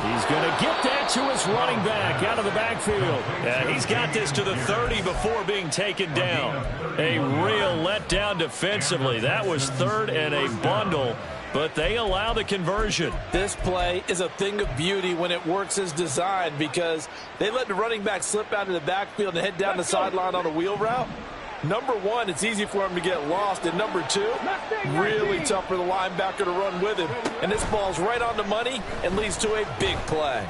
He's going to get that to his running back out of the backfield. Yeah, he's got this to the 30 before being taken down. A real letdown defensively. That was 3rd and a bundle, but they allow the conversion. This play is a thing of beauty when it works as designed because they let the running back slip out of the backfield and head down the sideline on a wheel route. Number one, it's easy for him to get lost. And number two, really tough for the linebacker to run with him. And this ball's right on the money and leads to a big play.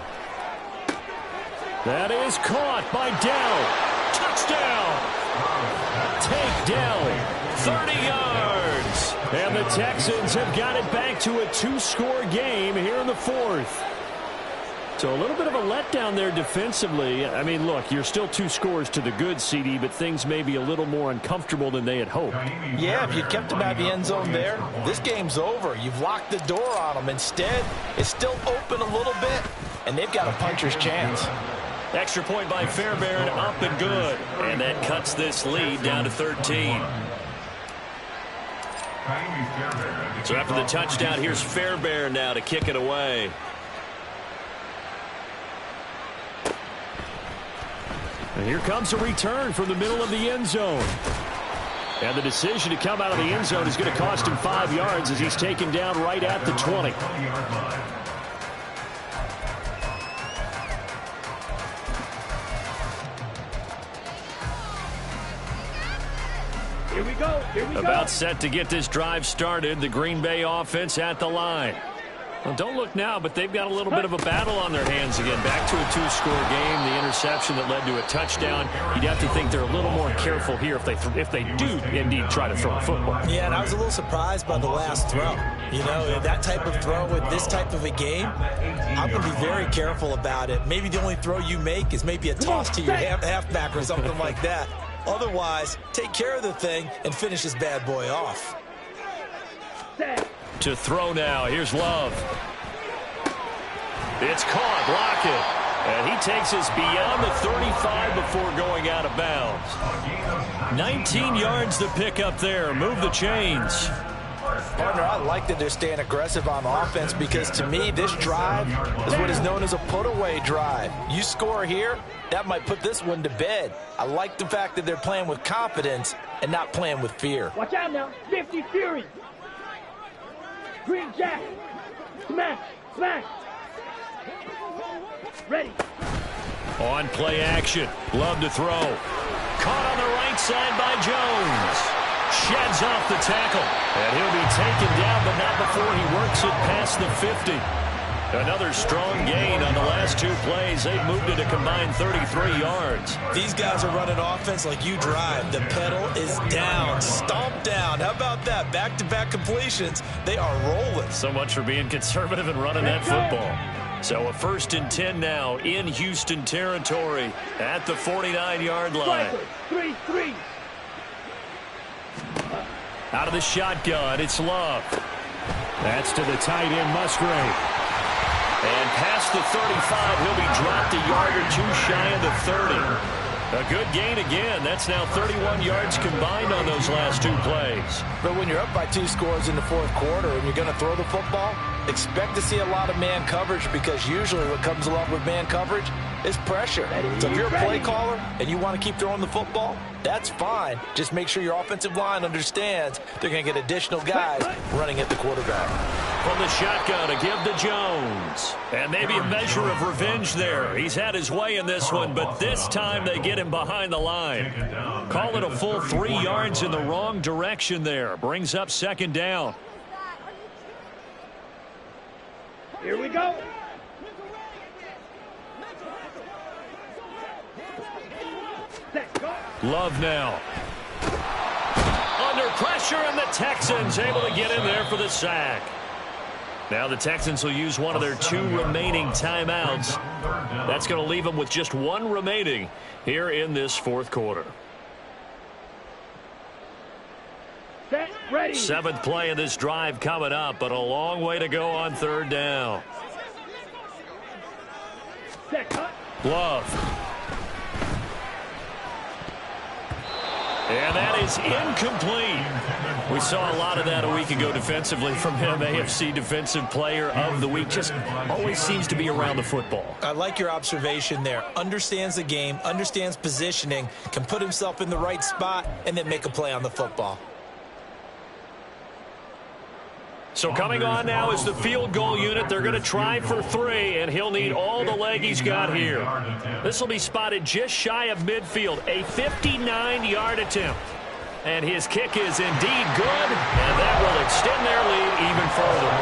That is caught by Dell. Touchdown. Takedown. 30 yards. And the Texans have got it back to a 2-score game here in the 4th. So a little bit of a letdown there defensively. I mean, look, you're still 2 scores to the good, CD, but things may be a little more uncomfortable than they had hoped. Yeah, if you kept them out of the end zone there, this game's over. You've locked the door on them. Instead, it's still open a little bit, and they've got a puncher's chance. Extra point by Fairbairn, up and good. And that cuts this lead down to 13. So after the touchdown, here's Fairbairn now to kick it away. And here comes a return from the middle of the end zone. And the decision to come out of the end zone is going to cost him 5 yards as he's taken down right at the 20. Here we go. Here we go. About set to get this drive started. The Green Bay offense at the line. Well, don't look now, but they've got a little bit of a battle on their hands again. Back to a 2-score game. The interception that led to a touchdown. You'd have to think they're a little more careful here if they do indeed try to throw a football. Yeah, and I was a little surprised by the last throw. You know, that type of throw with this type of a game, I'm going to be very careful about it. Maybe the only throw you make is maybe a toss to your halfback or something like that. Otherwise, take care of the thing and finish this bad boy off. To throw now. Here's Love. It's caught. Lockett. And he takes us beyond the 35 before going out of bounds. 19 yards to pick up there. Move the chains. Partner, I like that they're staying aggressive on offense because to me, this drive is what is known as a put-away drive. You score here, that might put this one to bed. I like the fact that they're playing with confidence and not playing with fear. Watch out now. 50 Fury. Green Jack. Smash. Smash. Ready. On play action. Love to throw. Caught on the right side by Jones. Sheds off the tackle. And he'll be taken down, but not before he works it past the 50. Another strong gain on the last 2 plays. They've moved it a combined 33 yards. These guys are running offense like you drive. The pedal is down. Stomp down. How about that? Back-to-back completions. They are rolling. So much for being conservative and running that football. So a 1st and 10 now in Houston territory at the 49-yard line. 3-3. Out of the shotgun, it's Love. That's to the tight end, Musgrave. And past the 35, he'll be dropped a yard or 2 shy of the 30. A good gain again. That's now 31 yards combined on those last 2 plays. But when you're up by 2 scores in the 4th quarter and you're going to throw the football, expect to see a lot of man coverage because usually what comes along with man coverage is pressure. So if you're a play caller and you want to keep throwing the football, that's fine. Just make sure your offensive line understands they're going to get additional guys running at the quarterback. From the shotgun, a give to Jones. And maybe a measure of revenge there. He's had his way in this one, but this time they get him behind the line. Call it a full 3 yards in the wrong direction there. Brings up 2nd down. Here we go. Love now. Under pressure, and the Texans able to get in there for the sack. Now the Texans will use one of their 2 remaining timeouts. That's going to leave them with just 1 remaining here in this 4th quarter. Set, ready. 7th play of this drive coming up, but a long way to go on 3rd down. Set, cut. Love. And that is incomplete. We saw a lot of that a week ago defensively from him. AFC Defensive Player of the Week. Just always seems to be around the football. I like your observation there. Understands the game, understands positioning, can put himself in the right spot, and then make a play on the football. So coming on now is the field goal unit. They're going to try for 3, and he'll need all the leg he's got here. This will be spotted just shy of midfield, a 59-yard attempt. And his kick is indeed good, and that will extend their lead even further.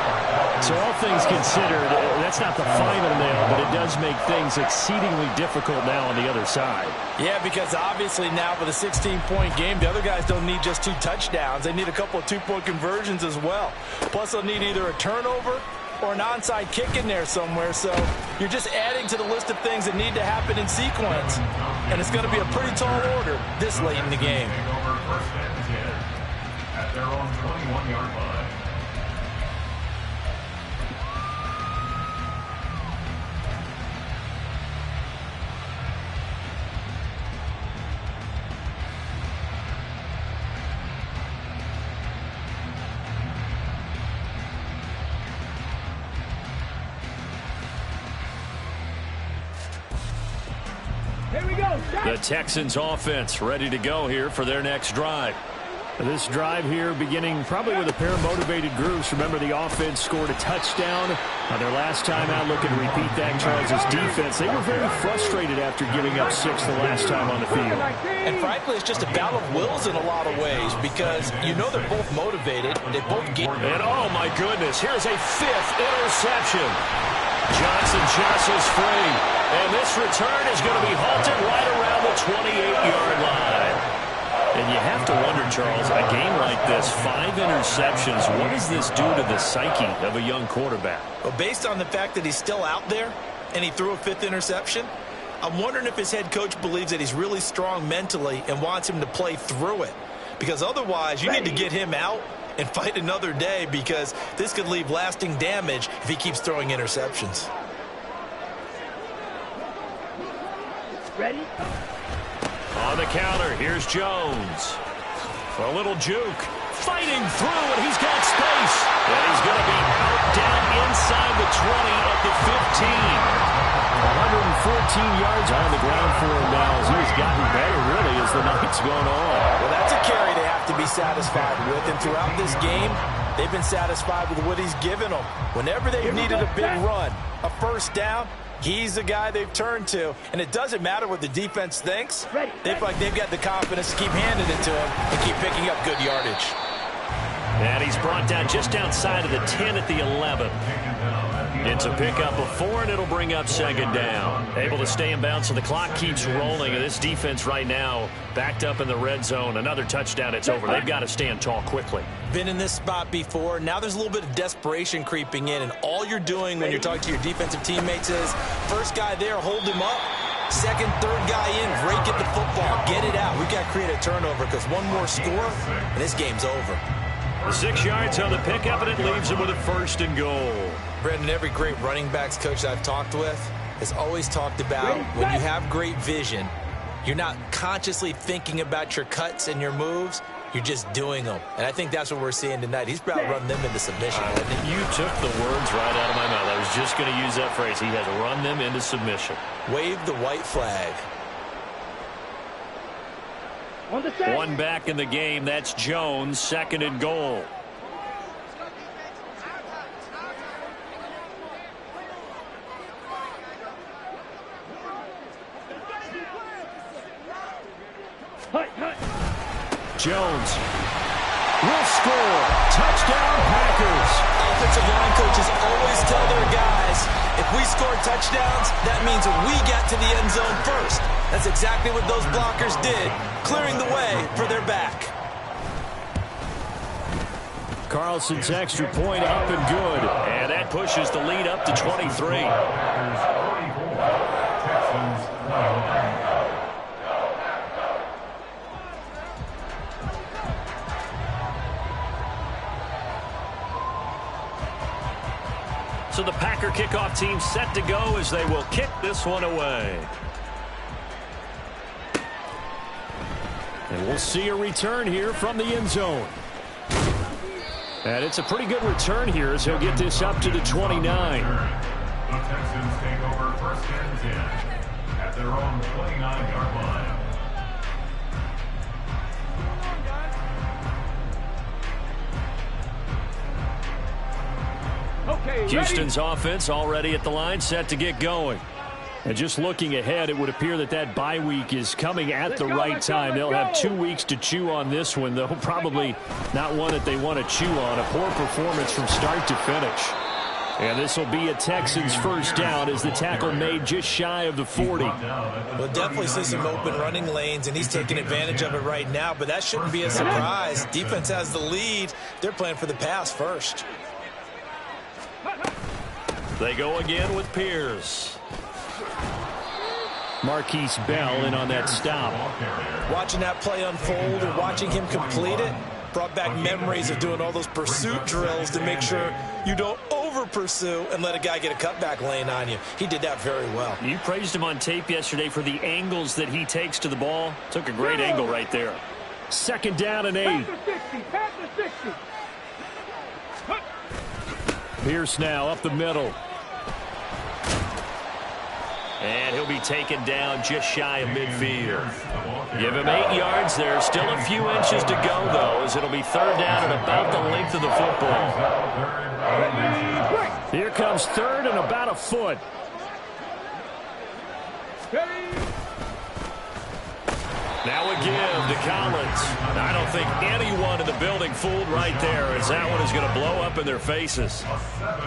So all things considered, that's not the final nail, but it does make things exceedingly difficult now on the other side. Yeah, because obviously now with a 16-point game, the other guys don't need just 2 touchdowns. They need a couple of 2-point conversions as well. Plus, they'll need either a turnover or an onside kick in there somewhere. So you're just adding to the list of things that need to happen in sequence. And it's going to be a pretty tall order this late in the game. At their own 21-yard line. Here we go. The Texans offense ready to go here for their next drive. This drive here beginning probably with a pair of motivated groups. Remember, the offense scored a touchdown on their last time out. Looking to repeat that. Charles' defense, they were very frustrated after giving up 6 the last time on the field. And frankly, it's just a battle of wills in a lot of ways because you know they're both motivated. They both get. And oh my goodness, here's a 5th interception. Johnson jostles free. And this return is going to be halted right around the 28-yard line. And you have to wonder, Charles, a game like this, 5 interceptions, what does this do to the psyche of a young quarterback? Well, based on the fact that he's still out there and he threw a 5th interception, I'm wondering if his head coach believes that he's really strong mentally and wants him to play through it. Because otherwise, you need to get him out and fight another day because this could leave lasting damage if he keeps throwing interceptions. Ready? On the counter, here's Jones. For a little juke. Fighting through, and he's got space. And he's going to be out down inside the 20 at the 15. 114 yards on the ground for him now as he has gotten better, really, as the night's gone on. Well, that's a carry they have to be satisfied with. And throughout this game, they've been satisfied with what he's given them. Whenever they've needed a big run, a 1st down, he's the guy they've turned to. And it doesn't matter what the defense thinks. They feel like they've got the confidence to keep handing it to him and keep picking up good yardage. And he's brought down just outside of the 10 at the 11. It's a pickup of 4, and it'll bring up 2nd down. Able to stay in bounds, so the clock keeps rolling. And this defense right now backed up in the red zone. Another touchdown, it's over. They've got to stand tall quickly. Been in this spot before. Now there's a little bit of desperation creeping in, and all you're doing when you're talking to your defensive teammates is, first guy there, hold him up. Second, third guy in, rake at the football. Get it out. We've got to create a turnover because one more score, and this game's over. 6 yards on the pickup, and it leaves him with a 1st and goal. Brendan, every great running backs coach I've talked with has always talked about when you have great vision, you're not consciously thinking about your cuts and your moves. You're just doing them. And I think that's what we're seeing tonight. He's about run them into submission. You took the words right out of my mouth. I was just going to use that phrase. He has run them into submission. Wave the white flag. One back in the game. That's Jones, 2nd and goal. Jones will score. Touchdown, Packers. Offensive line coaches always tell their guys, if we score touchdowns, that means we got to the end zone first. That's exactly what those blockers did, clearing the way for their back. Carlson's extra point up and good. And that pushes the lead up to 23. Packers 44, Texans 21. So the Packer kickoff team set to go as they will kick this one away. And we'll see a return here from the end zone. And it's a pretty good return here as he'll get this up to the 29. The Texans take over 1st and 10 at their own 29-yard line. Houston's offense already at the line, set to get going. And just looking ahead, it would appear that that bye week is coming at the right time. They'll have 2 weeks to chew on this one, though probably not one that they want to chew on. A poor performance from start to finish. And this will be a Texans first down as the tackle made just shy of the 40. We'll definitely see some open running lanes, and he's taking advantage of it right now, but that shouldn't be a surprise. Defense has the lead. They're playing for the pass first. They go again with Pierce. Marquise Bell in on that stop. Watching that play unfold and watching him complete it brought back memories of doing all those pursuit drills to make sure you don't over-pursue and let a guy get a cutback lane on you. He did that very well. You praised him on tape yesterday for the angles that he takes to the ball. Took a great angle right there. 2nd down and 8. Pierce now up the middle. And he'll be taken down just shy of midfield. Give him 8 yards there. Still a few inches to go, though, as it'll be 3rd down and about the length of the football. Here comes 3rd and about a foot. Now a give to Collins. I don't think anyone in the building fooled right there, as that one is going to blow up in their faces.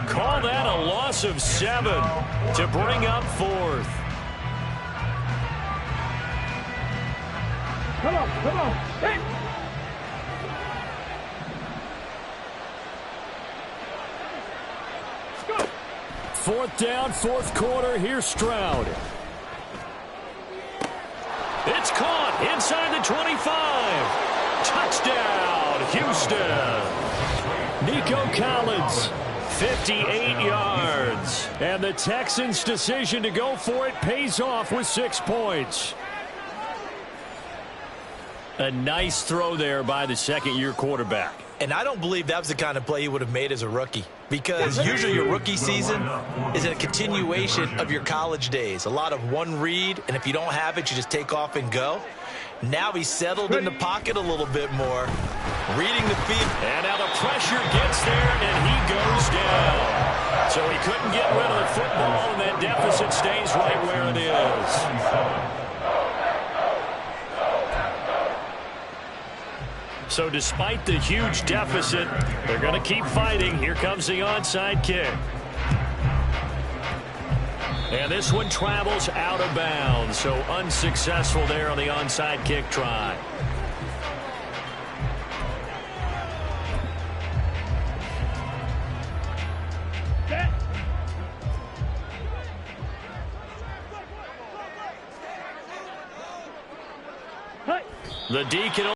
Call that a loss of 7 to bring up 4th. Come on. Hey. 4th down, 4th quarter. Here's Stroud. It's caught inside the 25. Touchdown, Houston. Nico Collins, 58 yards. And the Texans' decision to go for it pays off with 6 points. A nice throw there by the 2nd-year quarterback. And I don't believe that was the kind of play he would have made as a rookie, because usually your rookie season is a continuation of your college days. A lot of one read, and if you don't have it, you just take off and go. Now he's settled in the pocket a little bit more, reading the field. And now the pressure gets there, and he goes down. So he couldn't get rid of the football, and that deficit stays right where it is. So despite the huge deficit, they're going to keep fighting. Here comes the onside kick. And this one travels out of bounds, so unsuccessful there on the onside kick try. The Deacon